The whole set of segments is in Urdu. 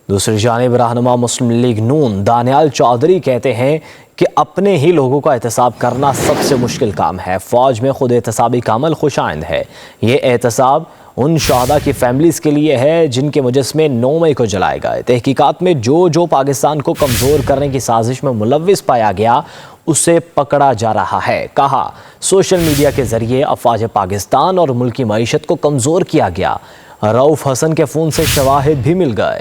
دوسری جانب رہنما مسلم لیگ نون دانیال چودھری کہتے ہیں کہ اپنے ہی لوگوں کا احتساب کرنا سب سے مشکل کام ہے۔ فوج میں خود احتسابی کا عمل خوش آئند ہے۔ یہ احتساب ان شہداء کی فیملیز کے لیے ہے جن کے مجسمے 9 مئی کو جلائے گئے۔ تحقیقات میں جو پاکستان کو کمزور کرنے کی سازش میں ملوث پایا گیا اسے پکڑا جا رہا ہے۔ کہا سوشل میڈیا کے ذریعے افواج پاکستان اور ملکی معیشت کو کمزور کیا گیا۔ رؤف حسن کے فون سے شواہد بھی مل گئے۔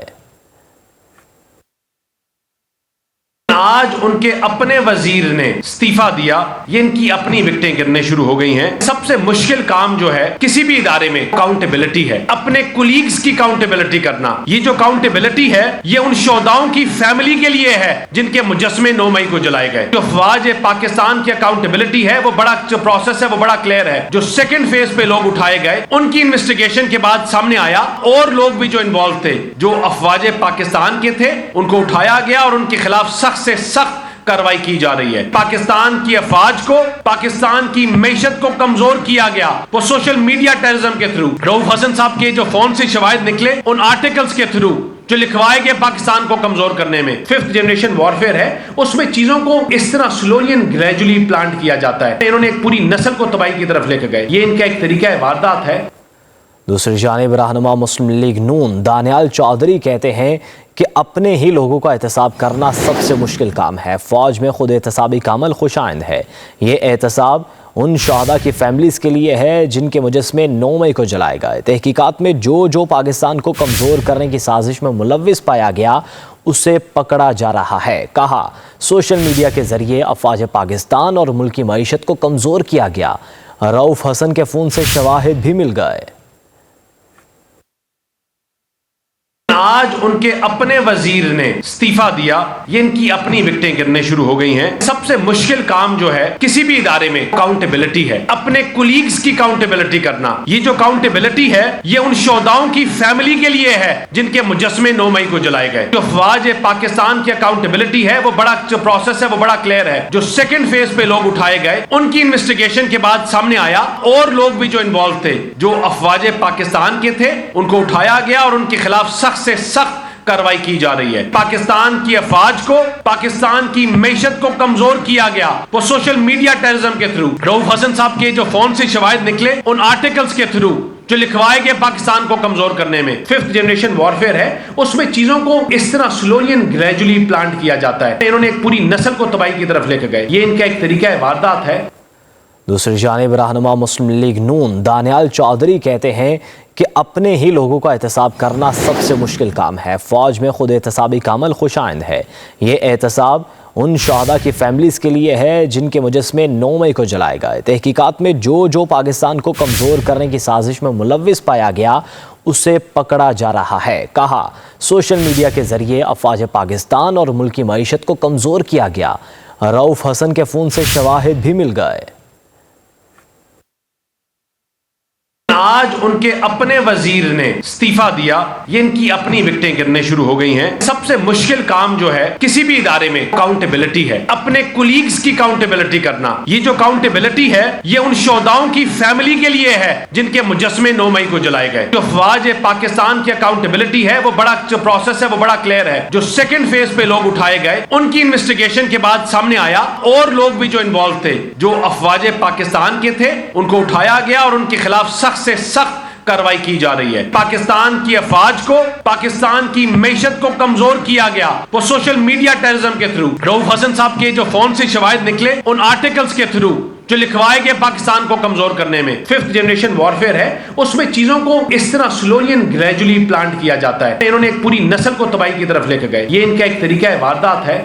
آج ان کے اپنے وزیر نے استعفیٰ دیا، یہ ان کی اپنی وکٹیں گرنے شروع ہو گئی ہیں۔ سب سے مشکل کام جو ہے کسی بھی ادارے میں اکاؤنٹیبلٹی ہے، اپنے کولیگز کی اکاؤنٹیبلٹی کرنا۔ یہ جو اکاؤنٹیبلٹی ہے یہ ان شہداؤں کی فیملی کے لیے ہے جن کے مجسمے 9 مئی کو جلائے گئے۔ جو افواج پاکستان کی اکاؤنٹیبلٹی ہے وہ بڑا جو پروسیس ہے وہ بڑا کلیئر ہے۔ جو سیکنڈ فیز پہ لوگ اٹھائے گئے ان کی انویسٹیگیشن کے بعد سامنے آیا اور لوگ بھی جو انوالو تھے، جو افواج پاکستان کے تھے، ان کو اٹھایا گیا اور ان کے خلاف سخت سے سخت کارروائی کی جا رہی ہے۔ پاکستان کی افواج کو، پاکستان کی معیشت کو کمزور کیا گیا وہ سوشل میڈیا ٹیررزم کے تھرو۔ رؤف حسن صاحب کے جو فون سے شواہد نکلے ان آرٹیکلز کے تھرو جو لکھوائے گئے پاکستان کو کمزور کرنے میں، 5th جنریشن وارفیئر ہے، اس میں چیزوں کو اس طرح سلولی اینڈ گریجولی پلانٹ کیا جاتا ہے۔ انہوں نے ایک پوری نسل کو تباہی کی طرف لے کے گئے۔ یہ ان کا ایک طریقہ واردات ہے۔ دوسری جانب رہنما مسلم لیگ نون دانیال چودھری کہتے ہیں کہ اپنے ہی لوگوں کا احتساب کرنا سب سے مشکل کام ہے۔ فوج میں خود احتسابی کا عمل خوش آئند ہے۔ یہ احتساب ان شہداء کی فیملیز کے لیے ہے جن کے مجسمے 9 مئی کو جلائے گئے۔ تحقیقات میں جو پاکستان کو کمزور کرنے کی سازش میں ملوث پایا گیا اسے پکڑا جا رہا ہے۔ کہا سوشل میڈیا کے ذریعے افواج پاکستان اور ملکی معیشت کو کمزور کیا گیا۔ رؤف حسن کے فون سے شواہد بھی مل گئے۔ آج ان کے اپنے وزیر نے استعفیٰ دیا، یہ ان کی اپنی وکٹیں گرنے شروع ہو گئی ہیں۔ سب سے مشکل کام جو ہے کسی بھی ادارے میں اکاؤنٹیبلٹی ہے، اپنے کولیگز کی اکاؤنٹیبلٹی کرنا۔ یہ جو اکاؤنٹیبلٹی ہے یہ ان شہداؤں کی فیملی کے لیے ہے جن کے مجسمے 9 مئی کو جلائے گئے۔ جو افواج پاکستان کی اکاؤنٹیبلٹی ہے وہ بڑا جو پروسیس ہے وہ بڑا کلیئر ہے۔ جو سیکنڈ فیز پہ لوگ اٹھائے گئے ان کی انویسٹیگیشن کے بعد سامنے آیا اور لوگ بھی جو انوالو تھے، جو افواج پاکستان کے تھے، ان کو اٹھایا گیا اور ان کے خلاف سخت سے سخت کارروائی کی جا رہی ہے۔ پاکستان کی افواج کو، پاکستان کی معیشت کو کمزور کیا گیا وہ سوشل میڈیا ٹیررزم کے تھرو۔ رؤف حسن صاحب کے جو فون سے شواہد نکلے ان آرٹیکلز کے تھرو جو لکھوائے گئے پاکستان کو کمزور کرنے میں، 5th جنریشن وارفیئر ہے، اس میں چیزوں کو اس طرح سلولی اینڈ گریجولی پلانٹ کیا جاتا ہے۔ انہوں نے ایک پوری نسل کو تباہی کی طرف لے کے گئے۔ یہ ان کا ایک طریقہ واردات ہے۔ دوسری جانب رہنما مسلم لیگ نون دانیال چودھری کہتے ہیں کہ اپنے ہی لوگوں کا احتساب کرنا سب سے مشکل کام ہے۔ فوج میں خود احتسابی کا عمل خوش آئند ہے۔ یہ احتساب ان شہداء کی فیملیز کے لیے ہے جن کے مجسمے 9 مئی کو جلائے گئے۔ تحقیقات میں جو پاکستان کو کمزور کرنے کی سازش میں ملوث پایا گیا اسے پکڑا جا رہا ہے۔ کہا سوشل میڈیا کے ذریعے افواج پاکستان اور ملکی معیشت کو کمزور کیا گیا۔ رؤف حسن کے فون سے شواہد بھی مل گئے۔ آج ان کے اپنے وزیر نے استعفیٰ دیا، یہ ان کی اپنی وکٹیں گرنے شروع ہو گئی ہیں۔ سب سے مشکل کام جو ہے کسی بھی ادارے میں اکاؤنٹیبلٹی ہے، اپنے کولیگز کی اکاؤنٹیبلٹی کرنا۔ یہ جو اکاؤنٹیبلٹی ہے یہ ان شہداؤں کی فیملی کے لیے ہے جن کے مجسمے 9 مئی کو جلائے گئے۔ جو افواج پاکستان کی اکاؤنٹیبلٹی ہے وہ بڑا جو پروسیس ہے وہ بڑا کلیئر ہے۔ جو سیکنڈ فیز پہ لوگ اٹھائے گئے ان کی انویسٹیگیشن کے بعد سامنے آیا اور لوگ بھی جو انوالو تھے، جو افواج پاکستان کے تھے، ان کو اٹھایا گیا اور ان کے خلاف سخت سے سخت کارروائی کی جا رہی ہے۔ پاکستان کی افواج کو، پاکستان کی معیشت کو کمزور کیا گیا وہ سوشل میڈیا ٹیررزم کے تھرو۔ رؤف حسن صاحب کے جو فون سے شواہد نکلے ان آرٹیکلز کے تھرو جو لکھوائے گئے پاکستان کو کمزور کرنے میں، 5th جنریشن وارفیئر ہے، اس میں چیزوں کو اس طرح سلولی اینڈ گریجولی پلانٹ کیا جاتا ہے۔ انہوں نے ایک پوری نسل کو تباہی کی طرف لے کے گئے۔ یہ ان کا ایک طریقہ واردات ہے۔